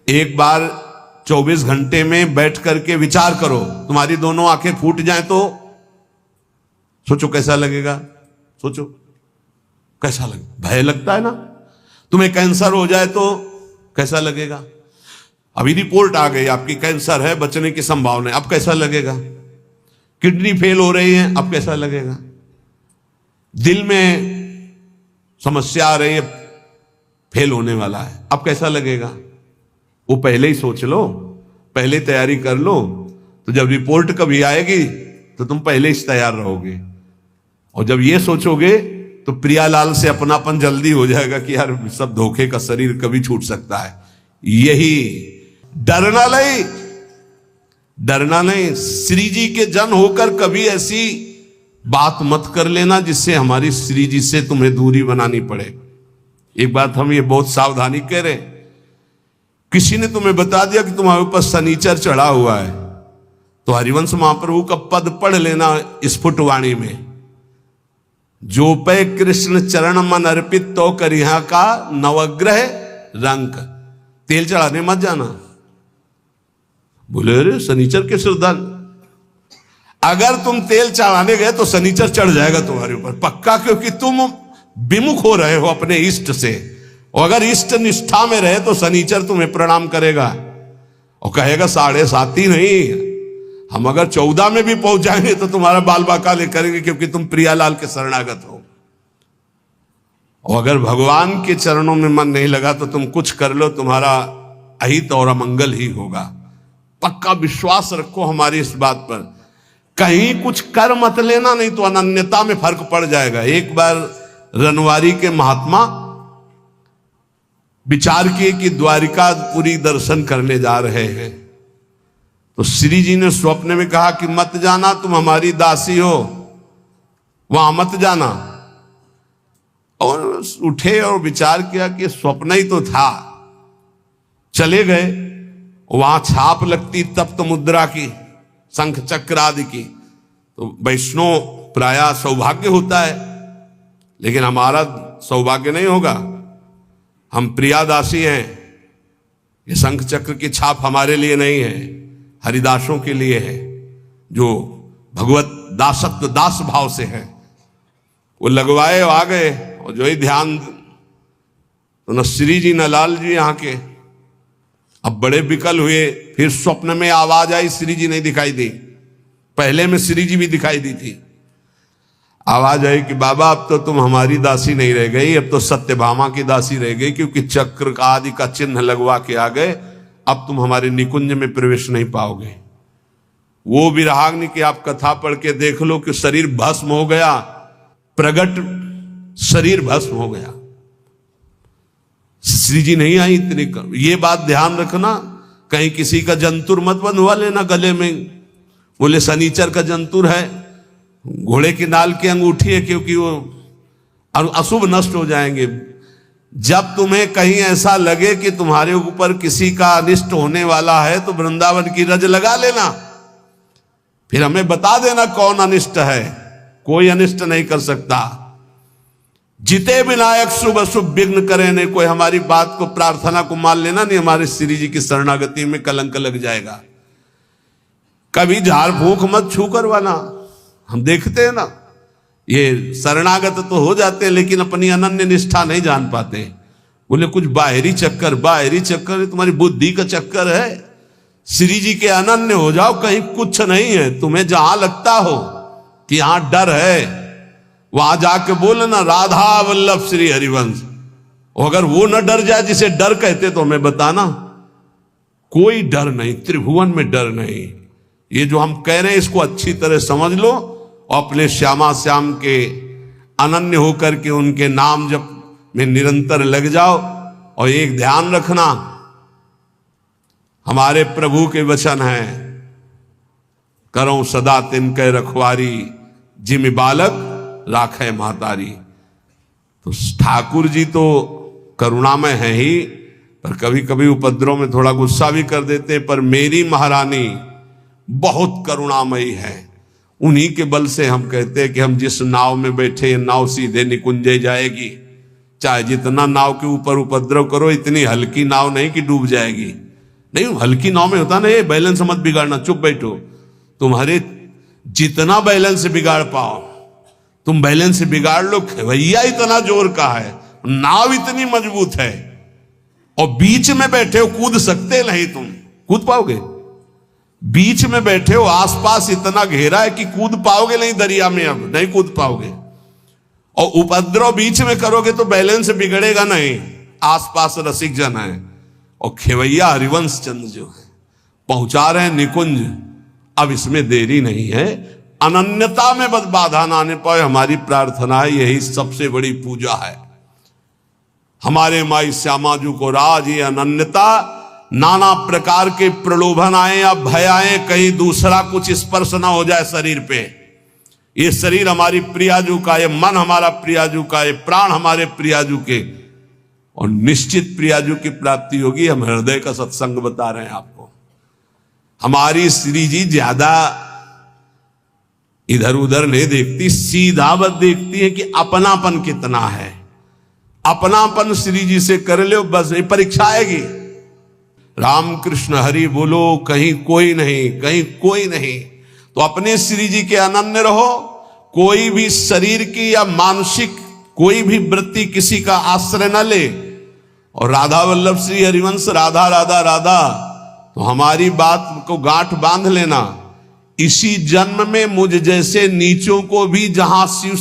एक बार 24 घंटे में बैठ करके विचार करो, तुम्हारी दोनों आंखें फूट जाएं तो सोचो कैसा लगेगा। सोचो कैसा लगेगा, भय लगता है ना। तुम्हें कैंसर हो जाए तो कैसा लगेगा। अभी रिपोर्ट आ गई आपकी कैंसर है, बचने की संभावना है, अब कैसा लगेगा। किडनी फेल हो रही है, अब कैसा लगेगा। दिल में समस्या आ रही है, फेल होने वाला है, अब कैसा लगेगा। वो पहले ही सोच लो, पहले तैयारी कर लो, तो जब रिपोर्ट कभी आएगी तो तुम पहले ही तैयार रहोगे। और जब ये सोचोगे तो प्रियालाल से अपनापन जल्दी हो जाएगा कि यार सब धोखे का शरीर कभी छूट सकता है। यही डरना नहीं, डरना नहीं। श्री जी के जन होकर कभी ऐसी बात मत कर लेना जिससे हमारी श्री जी से तुम्हें दूरी बनानी पड़े। एक बात हम ये बहुत सावधानी कह रहे, किसी ने तुम्हें बता दिया कि तुम्हारे ऊपर शनिचर चढ़ा हुआ है, तो हरिवंश महाप्रभु का पद पढ़ लेना स्फुटवाणी में, जो पे कृष्ण चरण मन अर्पित तो करिहा का नवग्रह रंक। तेल चढ़ाने मत जाना। बोले अरे शनिचर के श्रद्धान, अगर तुम तेल चढ़ाने गए तो शनिचर चढ़ जाएगा तुम्हारे ऊपर पक्का, क्योंकि तुम विमुख हो रहे हो अपने इष्ट से। और अगर इष्ट निष्ठा में रहे तो शनिचर तुम्हें प्रणाम करेगा और कहेगा 7.5 ही नहीं, हम अगर 14 में भी पहुंच जाएंगे तो तुम्हारा बाल बाकाले करेंगे, क्योंकि तुम प्रियालाल के शरणागत हो। और अगर भगवान के चरणों में मन नहीं लगा तो तुम कुछ कर लो, तुम्हारा अहित और अमंगल ही होगा। पक्का विश्वास रखो हमारी इस बात पर। कहीं कुछ कर मत लेना, नहीं तो अनन्यता में फर्क पड़ जाएगा। एक बार रनवारी के महात्मा विचार किए कि द्वारिकापुरी दर्शन करने जा रहे हैं, तो श्री जी ने स्वप्न में कहा कि मत जाना, तुम हमारी दासी हो, वहां मत जाना। और उठे और विचार किया कि स्वप्न ही तो था, चले गए। वहां छाप लगती तप्त मुद्रा की, शंख चक्र आदि की, तो वैष्णव प्रायः सौभाग्य होता है, लेकिन हमारा सौभाग्य नहीं होगा। हम प्रियादासी हैं, ये शंख चक्र की छाप हमारे लिए नहीं है, हरिदासों के लिए है, जो भगवत दासत्व दास भाव से है। वो लगवाए आ गए, और जो ही ध्यान, तो न श्री जी न लाल जी यहाँ के। अब बड़े विकल हुए, फिर स्वप्न में आवाज आई, श्री जी नहीं दिखाई दी। पहले में श्री जी भी दिखाई दी थी। आवाज आई कि बाबा अब तो तुम हमारी दासी नहीं रह गई, अब तो सत्यभामा की दासी रह गई, क्योंकि चक्र का आदि का चिन्ह लगवा के आ गए, अब तुम हमारे निकुंज में प्रवेश नहीं पाओगे। वो विराग्नि की आप कथा पढ़ के देख लो कि शरीर भस्म हो गया, प्रगट शरीर भस्म हो गया। श्री जी नहीं आई इतनी। ये बात ध्यान रखना, कहीं किसी का जंतुर मत बंधवा लेना गले में। बोले शनिचर का जंतुर है, घोड़े की नाल की अंगूठी है, क्योंकि वो अशुभ नष्ट हो जाएंगे। जब तुम्हें कहीं ऐसा लगे कि तुम्हारे ऊपर किसी का अनिष्ट होने वाला है, तो वृंदावन की रज लगा लेना, फिर हमें बता देना कौन अनिष्ट है। कोई अनिष्ट नहीं कर सकता। जिते विनायक शुभ अशुभ विघ्न करे नहीं। कोई हमारी बात को, प्रार्थना को मान लेना नहीं, हमारे श्री जी की शरणागति में कलंक लग जाएगा। कभी झाड़ फूंक मत छू करवाना। हम देखते हैं ना, ये शरणागत तो हो जाते हैं लेकिन अपनी अनन्य निष्ठा नहीं जान पाते। बोले कुछ बाहरी चक्कर, बाहरी चक्कर तुम्हारी बुद्धि का चक्कर है। श्री जी के अनन्य हो जाओ, कहीं कुछ नहीं है। तुम्हें जहां लगता हो कि यहां डर है, वहां जाके बोलना राधा वल्लभ श्री हरिवंश। अगर वो न डर जाए जिसे डर कहते, तो हमें बताना। कोई डर नहीं, त्रिभुवन में डर नहीं। ये जो हम कह रहे हैं इसको अच्छी तरह समझ लो, और अपने श्यामा श्याम के अनन्य होकर के उनके नाम जप में निरंतर लग जाओ। और एक ध्यान रखना, हमारे प्रभु के वचन हैं, करो सदा तिनके रखवारी, जिम बालक राखे महतारी। तो ठाकुर जी तो करुणामय है ही, पर कभी कभी उपद्रव में थोड़ा गुस्सा भी कर देते हैं। पर मेरी महारानी बहुत करुणामयी है। उन्हीं के बल से हम कहते हैं कि हम जिस नाव में बैठे, नाव सीधे निकुंजे जाएगी। चाहे जितना नाव के ऊपर उपद्रव करो, इतनी हल्की नाव नहीं कि डूब जाएगी। नहीं, हल्की नाव में होता ना ये बैलेंस मत बिगाड़ना, चुप बैठो। तुम्हारे जितना बैलेंस बिगाड़ पाओ तुम बैलेंस बिगाड़ लो। भैया इतना जोर का है, नाव इतनी मजबूत है, और बीच में बैठे हो, कूद सकते नहीं, तुम कूद पाओगे? बीच में बैठे हो, आसपास इतना घेरा है कि कूद पाओगे नहीं दरिया में, अब नहीं कूद पाओगे। और उपद्रव बीच में करोगे तो बैलेंस बिगड़ेगा नहीं, आसपास रसिक जन है। और खेवैया हरिवंश चंद्र जो है पहुंचा रहे हैं निकुंज, अब इसमें देरी नहीं है। अनन्यता में बस बाधा ना आने पाए, हमारी प्रार्थना है, यही सबसे बड़ी पूजा है। हमारे माई श्यामाजू को राज ये अनन्यता, नाना प्रकार के प्रलोभन आए या भय आए, कहीं दूसरा कुछ स्पर्श ना हो जाए शरीर पे। ये शरीर हमारी प्रियाजू का, ये मन हमारा प्रियाजू का, ये प्राण हमारे प्रियाजू के, और निश्चित प्रियाजू की प्राप्ति होगी। हम हृदय का सत्संग बता रहे हैं आपको। हमारी श्री जी ज्यादा इधर उधर नहीं देखती, सीधा बस देखती है कि अपनापन कितना है। अपनापन श्री जी से कर लो, बस ये परीक्षा आएगी। राम कृष्ण हरि बोलो, कहीं कोई नहीं, कहीं कोई नहीं। तो अपने श्री जी के अनन्य रहो। कोई भी शरीर की या मानसिक कोई भी वृत्ति किसी का आश्रय न ले। और राधा वल्लभ श्री हरिवंश राधा राधा राधा, तो हमारी बात को गांठ बांध लेना। इसी जन्म में मुझ जैसे नीचों को भी जहां शिव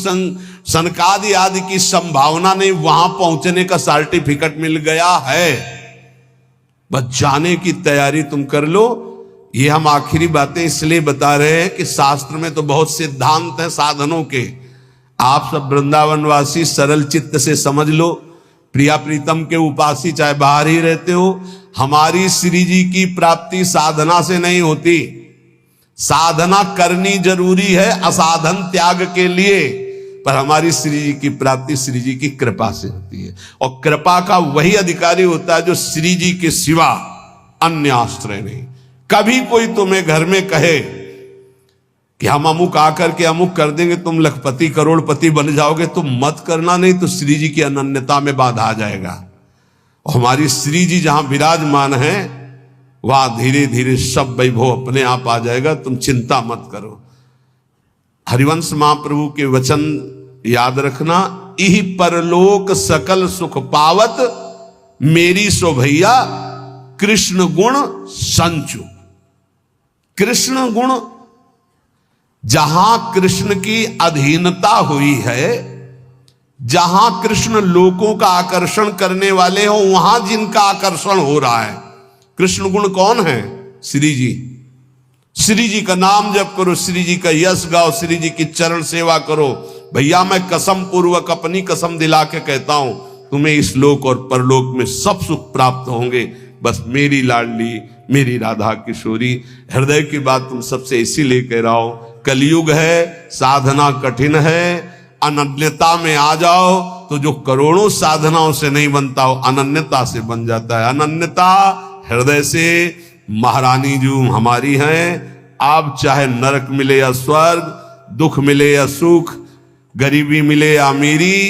सनकादि आदि की संभावना नहीं, वहां पहुंचने का सर्टिफिकेट मिल गया है। बस जाने की तैयारी तुम कर लो। ये हम आखिरी बातें इसलिए बता रहे हैं कि शास्त्र में तो बहुत सिद्धांत हैं साधनों के। आप सब वृंदावनवासी सरल चित्त से समझ लो। प्रिया प्रीतम के उपासी चाहे बाहर ही रहते हो, हमारी श्री जी की प्राप्ति साधना से नहीं होती। साधना करनी जरूरी है असाधन त्याग के लिए, पर हमारी श्री जी की प्राप्ति श्री जी की कृपा से होती है। और कृपा का वही अधिकारी होता है जो श्री जी के सिवा अन्य आश्रय नहीं। कभी कोई तुम्हें घर में कहे कि हम अमुक आकर के अमुक कर देंगे, तुम लखपति करोड़पति बन जाओगे, तुम मत करना, नहीं तो श्री जी की अनन्यता में बाधा आ जाएगा। और हमारी श्री जी जहां विराजमान है वहां धीरे धीरे सब वैभव अपने आप आ जाएगा, तुम चिंता मत करो। हरिवंश महाप्रभु के वचन याद रखना, इह परलोक सकल सुख पावत, मेरी सो भैया कृष्ण गुण संचु। कृष्ण गुण, जहां कृष्ण की अधीनता हुई है, जहां कृष्ण लोगों का आकर्षण करने वाले हो, वहां जिनका आकर्षण हो रहा है। कृष्ण गुण कौन है? श्री जी। श्री जी का नाम जप करो, श्री जी का यश गाओ, श्री जी की चरण सेवा करो। भैया मैं कसम पूर्वक अपनी कसम दिला के कहता हूं, तुम्हें इस लोक और परलोक में सब सुख प्राप्त होंगे। बस मेरी लाडली, मेरी राधा किशोरी, हृदय की बात तुम सबसे इसीलिए कह रहा हूं। कलयुग है, साधना कठिन है, अनन्यता में आ जाओ तो जो करोड़ों साधनाओं से नहीं बनता हो अनन्यता से बन जाता है। अनन्यता हृदय से। महारानी जो हमारी हैं, आप चाहे नरक मिले या स्वर्ग, दुख मिले या सुख, गरीबी मिले या अमीरी,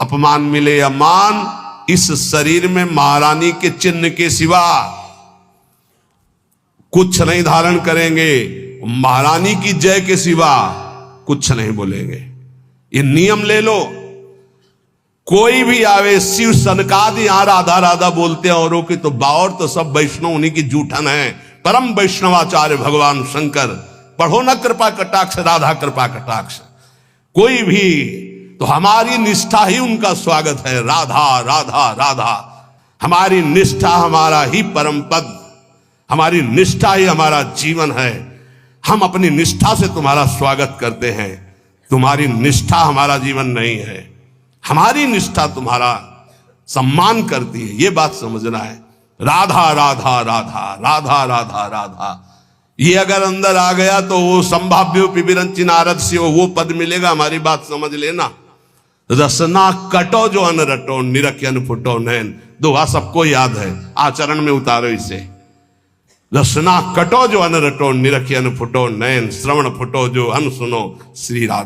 अपमान मिले या मान, इस शरीर में महारानी के चिन्ह के सिवा कुछ नहीं धारण करेंगे। महारानी की जय के सिवा कुछ नहीं बोलेंगे। ये नियम ले लो। कोई भी आवे, शिव सनकादि यहां राधा राधा बोलते हैं औरों की, तो बावर तो सब वैष्णव उन्हीं की जूठन है। परम वैष्णवाचार्य भगवान शंकर, पढ़ो न कृपा कटाक्ष, राधा कृपा कटाक्ष। कोई भी, तो हमारी निष्ठा ही उनका स्वागत है। राधा राधा राधा, हमारी निष्ठा हमारा ही परम पद, हमारी निष्ठा ही हमारा जीवन है। हम अपनी निष्ठा से तुम्हारा स्वागत करते हैं। तुम्हारी निष्ठा हमारा जीवन नहीं है, हमारी निष्ठा तुम्हारा सम्मान करती है। ये बात समझना है। राधा राधा राधा राधा राधा राधा, ये अगर अंदर आ गया तो वो संभाव्यो पिबिरंचि नारद से वो पद मिलेगा। हमारी बात समझ लेना। रसना कटो जो अन रटो, निरखन फुटो नैन, दोहा सबको याद है, आचरण में उतारो इसे। रसना कटो जो अन रटो, निरखन फुटो नैन, श्रवण फुटो जो अन सुनो, श्री राधा।